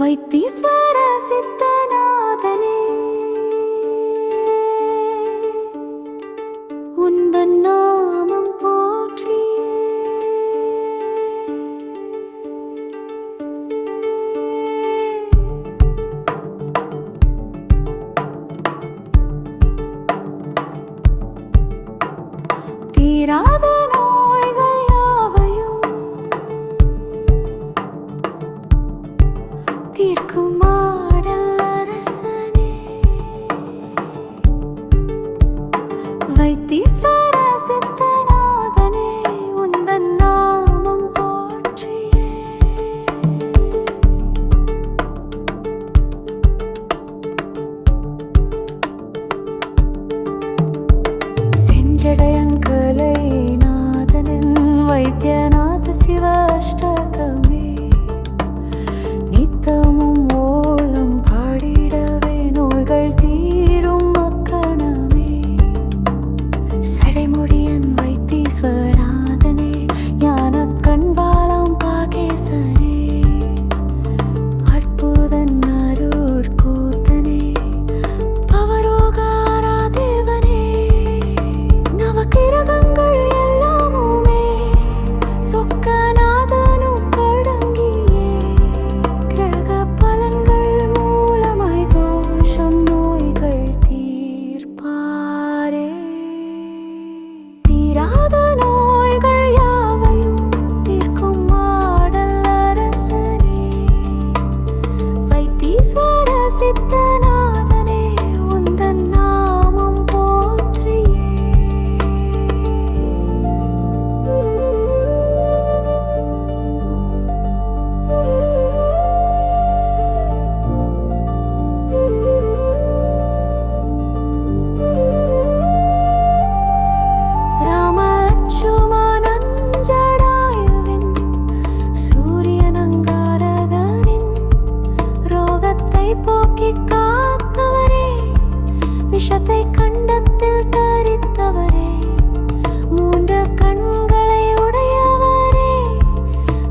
வைத்தீஸ்வர சித்தநாதனே, உந்தன் நாமம் போற்றியே தீராத நோய்கள் யாவையும் தீர்க்கும் ஆடல் அரசனே, வைத்தீஸ்வர சித்தநாதனே, உந்தன் நாமம் போற்றியே செஞ்சடையன் கலைநாதனின் வைத்தியநாத சிவாஷ்டகமே, நித்தமும் ஓலம் பாடிடவே நோய்கள் தீரும் அக்கணமே. சடைமுடியன் வைத்தீஸ்வரநாதனே, ஞான கண்பாலாம் பாகேசனே, அற்புதன் அருட்கூத்தனே, பவரோகாரா தேவனே, நவகிரகங்கள் எல்லாமுமே சொக்கநாதனு கடங்கியே, கிரக பலன்கள் மூலமாய் தோஷம் நோய்கள் தீர்ப்பாரே. தீராத நோய்கள் யாவையும் தீர்க்கும் ஆடல் அரசனே, வைத்தீஸ்வர சித்தநாதனே, உந்தன் நாமம் போற்றியே ராமலட்சுமணன் ஜடாயுவின் சூரியனங்காரகனின் ரோகத்தை போக்கிக் காத்தவரே, விஷத்தை கண்டத்தில் தரித்தவரே, மூன்று கண்களை உடையவரே,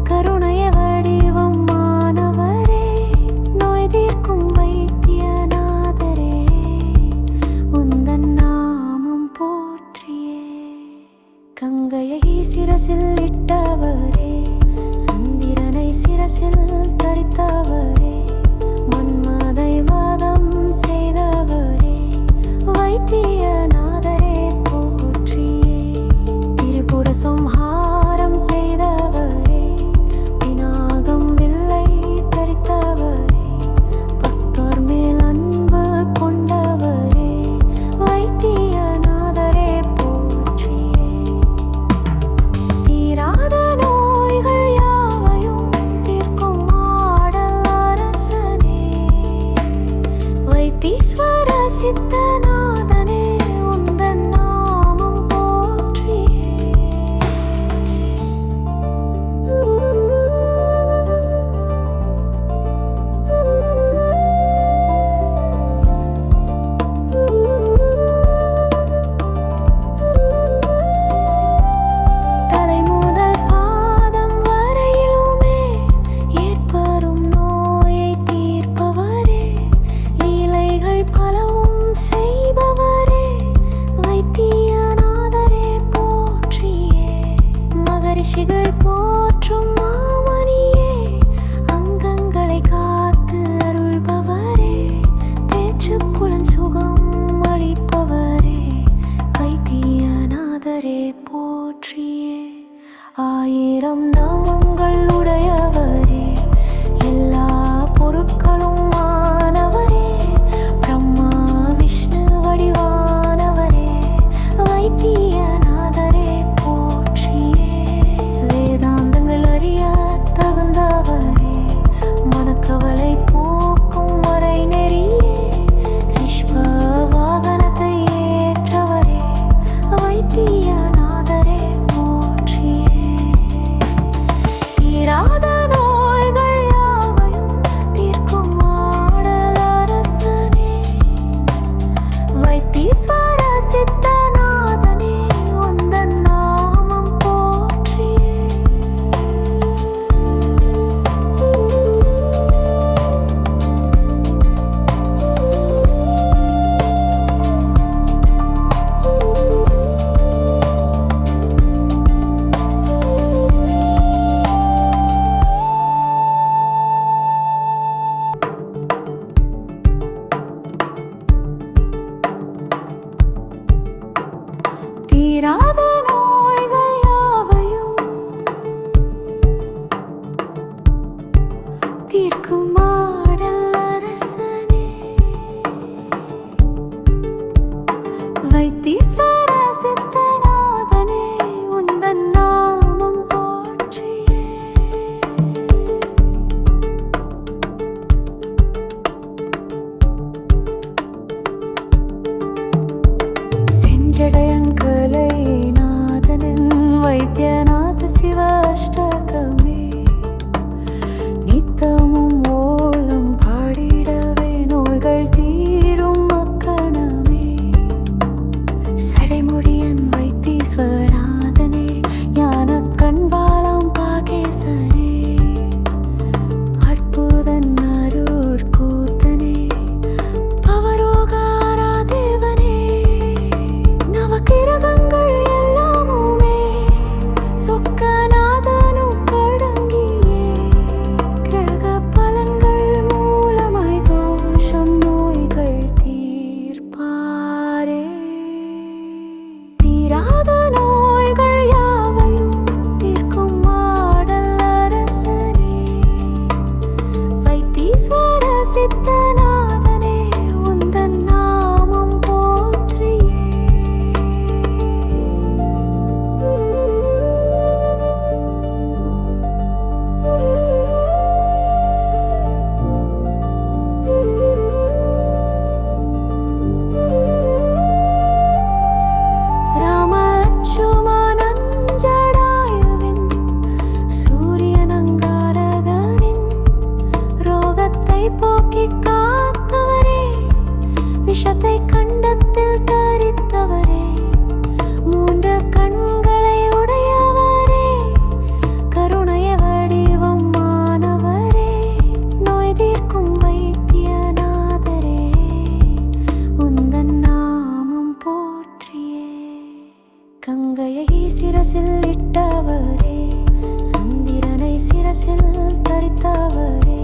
கருணைய வடிவம் மாணவரே, நோய் தீர்க்கும் வைத்தியநாதரே, உந்தன் நாமம் போற்றியே. கங்கையை சிரசில் இட்டவரே, சந்திரனை சிரசில் தரித்தவரே, மன்மதை வதம் செய்தவரே, வைத்தியநாதரே போற்றியே. திரிபுர சம்ஹாரம் செய்தவரே, பினாகம் வில்லை தரித்தவரே, பக்தோர் மேல் அன்பு கொண்டவரே, வைத்தியநாதரே போற்றியே. தீராத நோய்கள் யாவையும் தீர்க்கும் ஆடல் அரசனே, வைத்தீஸ்வர சித்தநாதனே, உந்தன் நாமம் போற்றியே தலை முதல் பாதம் வரையிலுமே ஏற்படும் நோயை தீர்ப்பவரே, லீலைகள் பலவும் செய்பவரே, வைத்தியநாதரே போற்றியே. மகரிஷிகள் போற்றும் மாமணியே, அங்கங்களை காத்து அருள்பவரே, பேச்சுப்புலன் சுகம் அளிப்பவரே, வைத்தியநாதரே போற்றியே. ஆயிரம் நாமங்கள் உடையவரே, எல்லா பொருட்களும் மானவரே, பிரம்மா விஷ்ணு வடிவானவரே, வைத்தியநாதரே போற்றியே. வேதாந்தங்கள் அறிய மனசில் தரித்தவரே